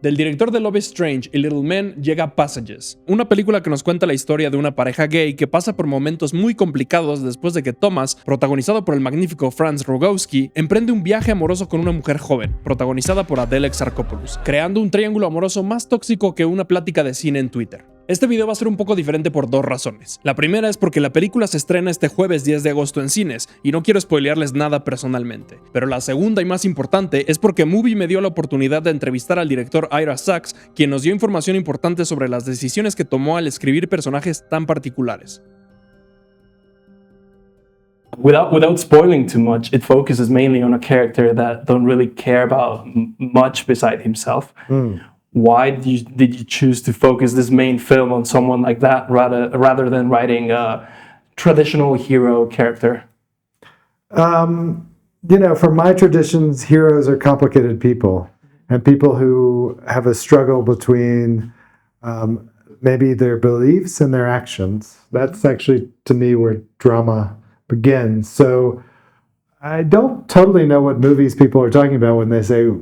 Del director de Love is Strange y Little Men llega Passages, una película que nos cuenta la historia de una pareja gay que pasa por momentos muy complicados después de que Thomas, protagonizado por el magnífico Franz Rogowski, emprende un viaje amoroso con una mujer joven, protagonizada por Adele Exarchopoulos, creando un triángulo amoroso más tóxico que una plática de cine en Twitter. Este video va a ser un poco diferente por dos razones. La primera es porque la película se estrena este jueves 10 de agosto en cines y no quiero spoilearles nada personalmente. Pero la segunda y más importante es porque Movie me dio la oportunidad de entrevistar al director Ira Sachs, quien nos dio información importante sobre las decisiones que tomó al escribir personajes tan particulares. Without spoiling too much, it focuses mainly on a character that don't really care about much beside himself. Why did you choose to focus this main film on someone like that rather than writing a traditional hero character? For my traditions, heroes are complicated people, and people who have a struggle between maybe their beliefs and their actions. That's actually, to me, where drama begins. So I don't totally know what movies people are talking about when they say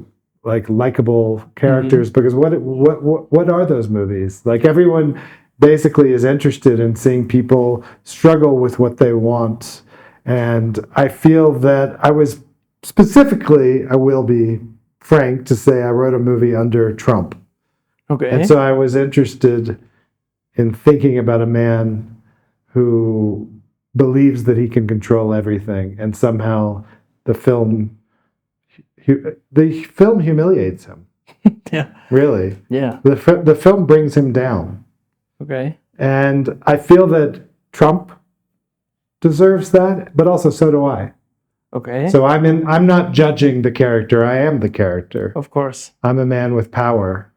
like likable characters, because what are those movies? Like, everyone basically is interested in seeing people struggle with what they want. And I feel that I will be frank to say I wrote a movie under Trump. Okay. And so I was interested in thinking about a man who believes that he can control everything, and somehow the film humiliates him. Yeah. Really. Yeah. The film brings him down. Okay. And I feel that Trump deserves that, but also so do I. Okay. So I'm not judging the character. I am the character. Of course. I'm a man with power.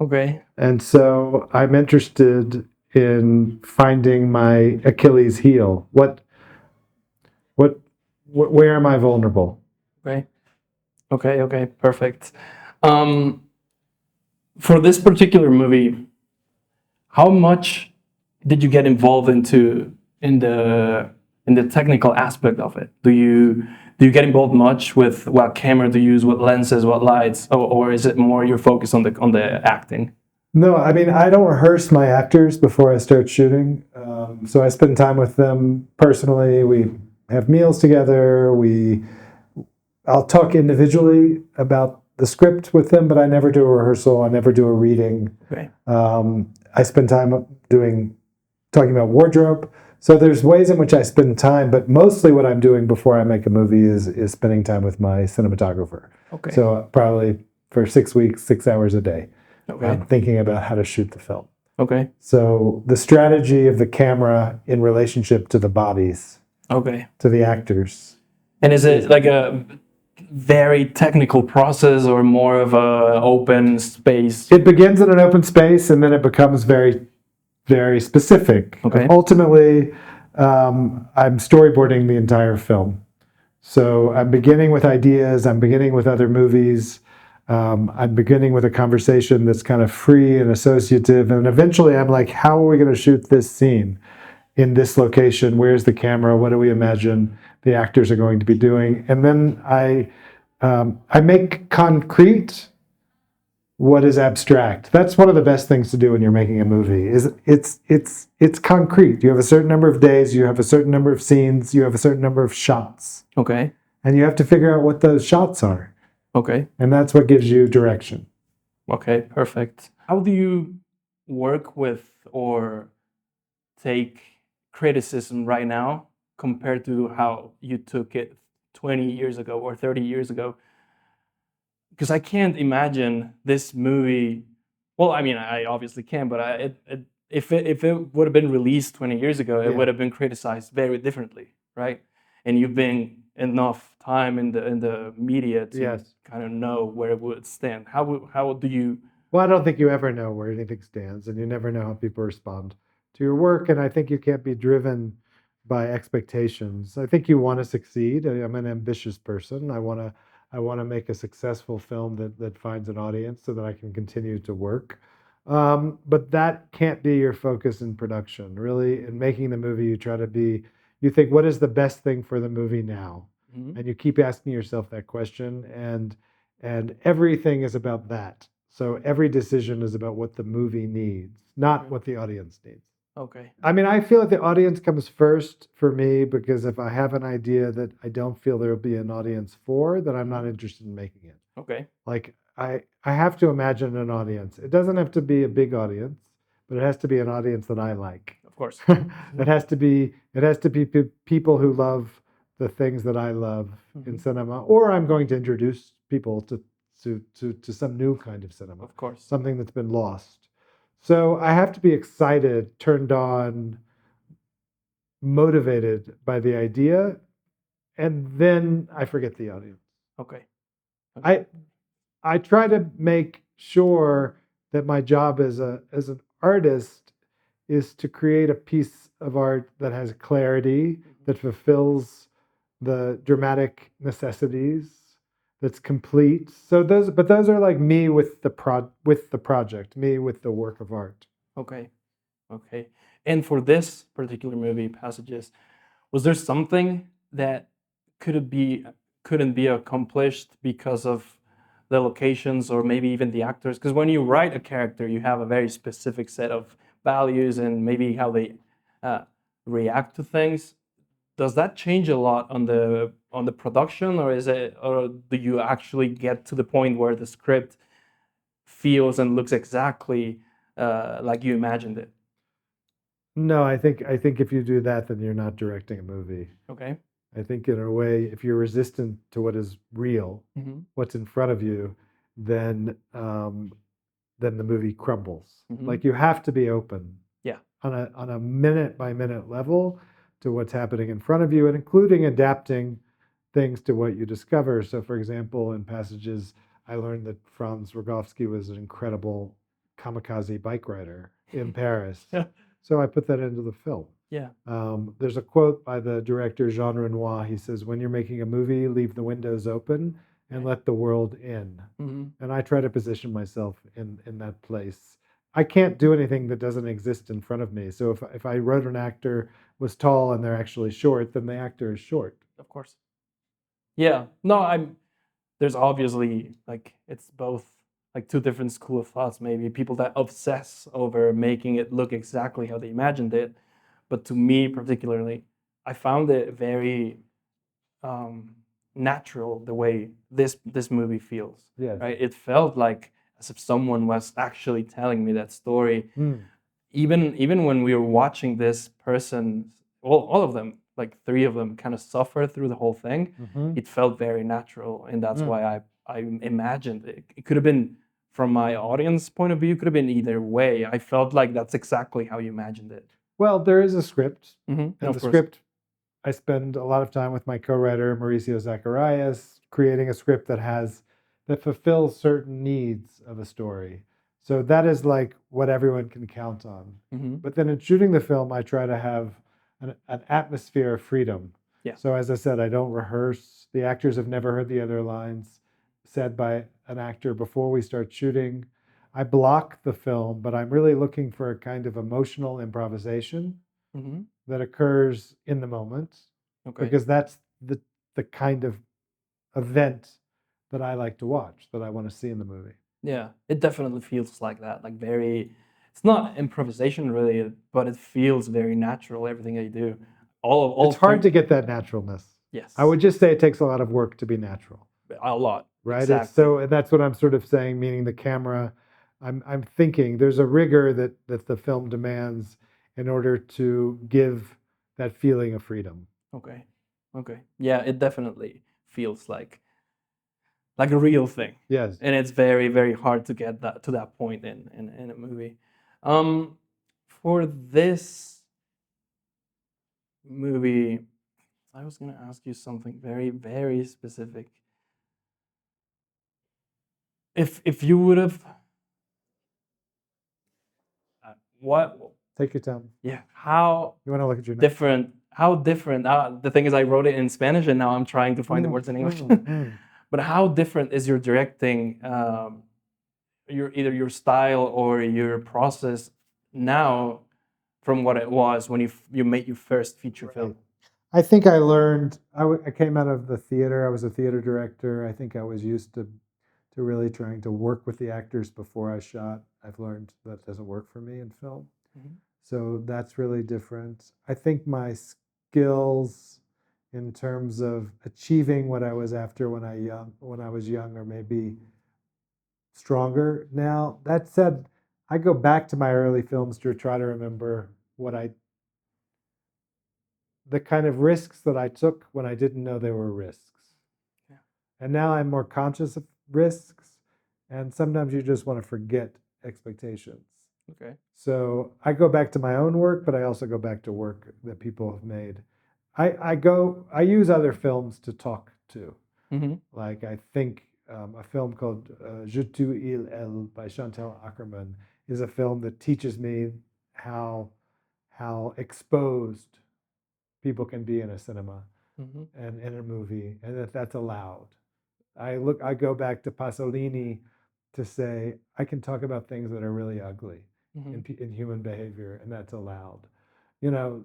Okay. And so I'm interested in finding my Achilles heel. Where am I vulnerable? Okay, perfect. For this particular movie, how much did you get involved in the technical aspect of it? Do you get involved much with what camera to use, what lenses, what lights, or is it more your focus on the acting? No, I mean, I don't rehearse my actors before I start shooting. So I spend time with them personally. We have meals together. I'll talk individually about the script with them, but I never do a rehearsal. I never do a reading. Okay. I spend time talking about wardrobe. So there's ways in which I spend time, but mostly what I'm doing before I make a movie is spending time with my cinematographer. Okay. So probably for 6 weeks, 6 hours a day. Okay. I'm thinking about how to shoot the film. Okay. So the strategy of the camera in relationship to the bodies, Okay. to the actors. And is it like a very technical process or more of a open space? It begins in an open space and then it becomes very, very specific. Okay. Ultimately, I'm storyboarding the entire film. So I'm beginning with ideas. I'm beginning with other movies. I'm beginning with a conversation that's kind of free and associative. And eventually I'm like, how are we going to shoot this scene in this location? Where's the camera? What do we imagine the actors are going to be doing? And then I make concrete what is abstract. That's one of the best things to do when you're making a movie. It's concrete. You have a certain number of days, you have a certain number of scenes, you have a certain number of shots. Okay. And you have to figure out what those shots are. Okay. And that's what gives you direction. Okay, perfect. How do you work with or take criticism right now compared to how you took it 20 years ago or 30 years ago? Because I can't imagine this movie. Well, I mean, I obviously can, but if it would have been released 20 years ago, it would have been criticized very differently, right? And you've been enough time in the media to kind of know where it would stand. How do you? Well, I don't think you ever know where anything stands, and you never know how people respond to your work. And I think you can't be driven by expectations. I think you want to succeed. I'm an ambitious person. I want to make a successful film that finds an audience so that I can continue to work. But that can't be your focus in production. Really, in making the movie, you think, what is the best thing for the movie now? Mm-hmm. And you keep asking yourself that question, and everything is about that. So every decision is about what the movie needs, not Okay. what the audience needs. Okay. I mean, I feel like the audience comes first for me because if I have an idea that I don't feel there'll be an audience for, then I'm not interested in making it. Okay. Like I have to imagine an audience. It doesn't have to be a big audience, but it has to be an audience that I like. Of course. it has to be people who love the things that I love in Mhm. cinema, or I'm going to introduce people to some new kind of cinema, Of course. something that's been lost. So I have to be excited, turned on, motivated by the idea, and then I forget the audience. Okay. I try to make sure that my job as an artist is to create a piece of art that has clarity, that fulfills the dramatic necessities, that's complete. So those are like me with the project, me with the work of art. Okay. Okay. And for this particular movie, Passages, was there something that could be couldn't be accomplished because of the locations or maybe even the actors? Because when you write a character, you have a very specific set of values and maybe how they uh, react to things. Does that change a lot on the production, or is it, or do you actually get to the point where the script feels and looks exactly like you imagined it? No, I think if you do that, then you're not directing a movie. Okay. I think in a way, if you're resistant to what is real, Mm-hmm. what's in front of you, then the movie crumbles. Mm-hmm. Like you have to be open, Yeah. on a minute by minute level to what's happening in front of you, and including adapting things to what you discover. So, for example, in Passages, I learned that Franz Rogowski was an incredible kamikaze bike rider in Paris. Yeah. So I put that into the film. Yeah. There's a quote by the director Jean Renoir. He says, "When you're making a movie, leave the windows open and let the world in." Mm-hmm. And I try to position myself in that place. I can't do anything that doesn't exist in front of me. So if I wrote an actor was tall and they're actually short, then the actor is short. Of course. Yeah. No, there's obviously like it's both like two different school of thoughts, maybe people that obsess over making it look exactly how they imagined it. But to me particularly, I found it very um, natural the way this movie feels. Yes. Right? It felt like as if someone was actually telling me that story. Mm. Even when we were watching this person, all of them, like three of them, kind of suffer through the whole thing. Mhm. It felt very natural, and that's Mm. why I imagined it. It could have been from my audience point of view. It could have been either way. I felt like that's exactly how you imagined it. Well, there is a script, Mm-hmm. and Of the course. script, I spend a lot of time with my co-writer Mauricio Zacharias creating a script that fulfills certain needs of a story. So that is like what everyone can count on. Mm-hmm. But then in shooting the film, I try to have an atmosphere of freedom. Yeah. So as I said, I don't rehearse. The actors have never heard the other lines said by an actor before we start shooting. I block the film, but I'm really looking for a kind of emotional improvisation Mm-hmm. that occurs in the moment, Okay. because that's the kind of event that I like to watch, that I want to see in the movie. Yeah, it definitely feels like that. Like very, it's not improvisation really, but it feels very natural. Everything they do, all It's hard to get that naturalness. Yes, I would just say it takes a lot of work to be natural, a lot. right? Exactly. It's so, and that's what I'm sort of saying, meaning the camera. I'm thinking there's a rigor that the film demands in order to give that feeling of freedom. Okay. Okay. Yeah, it definitely feels like a real thing, Yes. and it's very very hard to get that to that point in a movie. For this movie, I was gonna ask you something very very specific. If you would have, what? Take your time. Yeah. How You want to look at your notes? different? How different? The thing is, I wrote it in Spanish, and now I'm trying to find the words in English. But how different is your directing, either your style or your process now from what it was when you made your first feature film? I think I learned. I came out of the theater. I was a theater director. I think I was used to to really trying to work with the actors before I shot. I've learned that doesn't work for me in film. Mhm. So that's really different. I think my skills in terms of achieving what I was after when I was young are maybe stronger now. That said, I go back to my early films to try to remember the kind of risks that I took when I didn't know they were risks. Yeah. And now I'm more conscious of risks, and sometimes you just want to forget expectations. Okay. So I go back to my own work, but I also go back to work that people have made. I use other films to talk to. Mm-hmm. Like I think a film called Je tu il elle by Chantal Ackerman is a film that teaches me how exposed people can be in a cinema Mm-hmm. and in a movie, and that's allowed. I go back to Pasolini to say I can talk about things that are really ugly Mm-hmm. in human behavior, and that's allowed.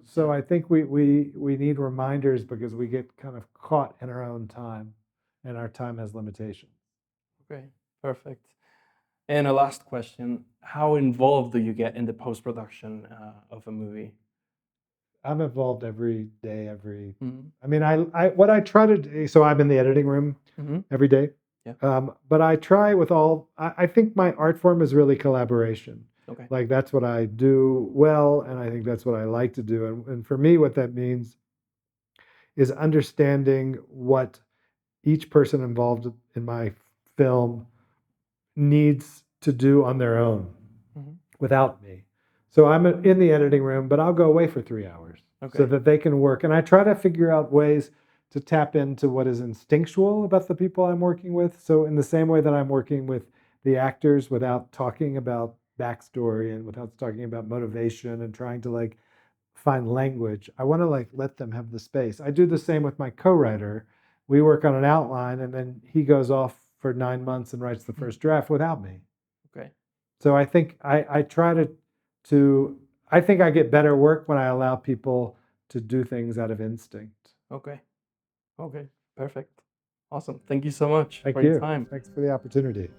So I think we need reminders because we get kind of caught in our own time, and our time has limitations. Okay. Perfect. And a last question: how involved do you get in the post-production of a movie? I'm involved every day, Mm-hmm. I mean, what I try to do, so I'm in the editing room Mm-hmm. every day. Yeah. But I try with I think my art form is really collaboration. Okay. Like that's what I do well, and I think that's what I like to do. And for me, what that means is understanding what each person involved in my film needs to do on their own Mm-hmm. without me. So I'm in the editing room, but I'll go away for 3 hours Okay. so that they can work. And I try to figure out ways to tap into what is instinctual about the people I'm working with. So in the same way that I'm working with the actors without talking about backstory and without talking about motivation and trying to like find language, I want to like let them have the space. I do the same with my co-writer. We work on an outline and then he goes off for 9 months and writes the first draft without me. Okay. So I think I try to I think I get better work when I allow people to do things out of instinct. Okay. Okay. Perfect. Awesome. Thank you so much Thank for your you. time. Thanks for the opportunity.